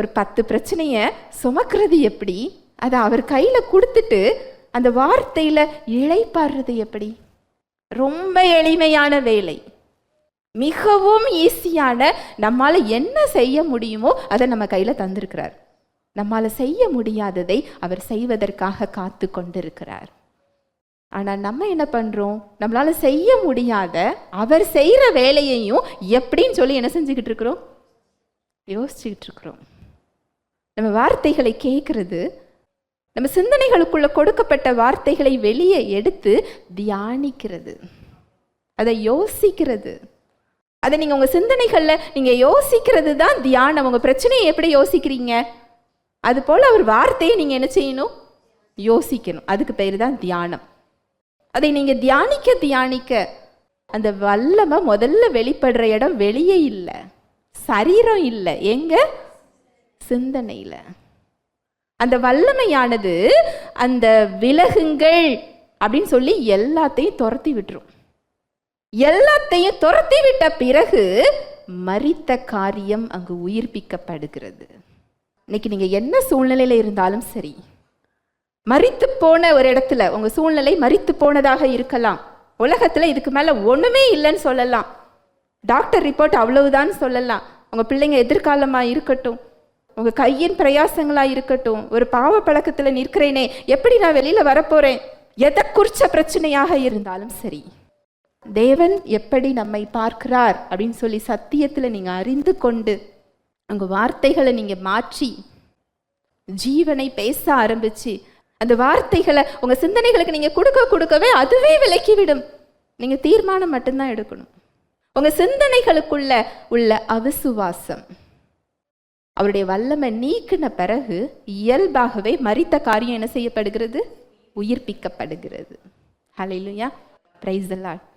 ஒரு 10 பிரச்சனையை சுமக்கிறது எப்படி, அதை அவர் கையில் கொடுத்துட்டு அந்த வார்த்தையில் இளைப்பாடுறது எப்படி? ரொம்ப எளிமையான வேலை, மிகவும் ஈஸியான, நம்மால் என்ன செய்ய முடியுமோ அதை நம்ம கையில் தந்திருக்கிறார். நம்மால் செய்ய முடியாததை அவர் செய்வதற்காக காத்து கொண்டிருக்கிறார். ஆனால் நம்ம என்ன பண்ணுறோம்? நம்மளால் செய்ய முடியாத அவர் செய்கிற வேலையையும் எப்படின்னு சொல்லி என்ன செஞ்சுக்கிட்டு இருக்கிறோம்? யோசிச்சுக்கிட்டு இருக்கிறோம். நம்ம வார்த்தைகளை கேட்கறது, நம்ம சிந்தனைகளுக்குள்ள கொடுக்கப்பட்ட வார்த்தைகளை வெளியே எடுத்து தியானிக்கிறது, அதை யோசிக்கிறது. அதை நீங்கள் உங்கள் சிந்தனைகளில் நீங்கள் யோசிக்கிறது தான் தியானம். உங்கள் பிரச்சனையை எப்படி யோசிக்கிறீங்க, அதுபோல் அவர் வார்த்தையை நீங்கள் என்ன செய்யணும்? யோசிக்கணும். அதுக்கு பேர் தான் தியானம். அதை நீங்கள் தியானிக்க தியானிக்க அந்த வல்லமை முதல்ல வெளிப்படுற இடம் வெளியே இல்லை, சரீரம் இல்லை, எங்க? சிந்தனையில். அந்த வல்லமையானது அந்த விலகுங்கள் அப்படின்னு சொல்லி எல்லாத்தையும் துரத்தி விட்டுரும். எல்லாத்தையும் துரத்தி விட்ட பிறகு மரித்த காரியம் அங்கு உயிர்ப்பிக்கப்படுகிறது. இன்னைக்கு நீங்க என்ன சூழ்நிலையில இருந்தாலும் சரி, மரித்து போன ஒரு இடத்துல உங்க சூழ்நிலை மரித்து போனதாக இருக்கலாம். உலகத்துல இதுக்கு மேல ஒண்ணுமே இல்லைன்னு சொல்லலாம். டாக்டர் ரிப்போர்ட் அவ்வளவுதான் சொல்லலாம். உங்க பிள்ளைங்க எதிர்காலமா இருக்கட்டும், உங்க கையின் பிரயாசங்களா இருக்கட்டும், ஒரு பாவ பழக்கத்துல நிற்கிறேனே, எப்படி நான் வெளியில வரப்போறேன், எதை குறிச்ச பிரச்சனையாக இருந்தாலும் சரி, தேவன் எப்படி நம்மை பார்க்கிறார் அப்படின்னு சொல்லி சத்தியத்தில் நீங்கள் அறிந்து கொண்டு உங்கள் வார்த்தைகளை நீங்கள் மாற்றி ஜீவனை பேச ஆரம்பிச்சு அந்த வார்த்தைகளை உங்கள் சிந்தனைகளுக்கு நீங்கள் கொடுக்கவே அதுவே விலக்கிவிடும். நீங்கள் தீர்மானம் மட்டும்தான் எடுக்கணும். உங்கள் சிந்தனைகளுக்குள்ள உள்ள அவிசுவாசம் அவருடைய வல்லமை நீக்கின பிறகு இயல்பாகவே மரித்த காரியம் என்ன செய்யப்படுகிறது? உயிர்ப்பிக்கப்படுகிறது. ஹல்லேலூயா, பிரைஸ் தி லார்ட்.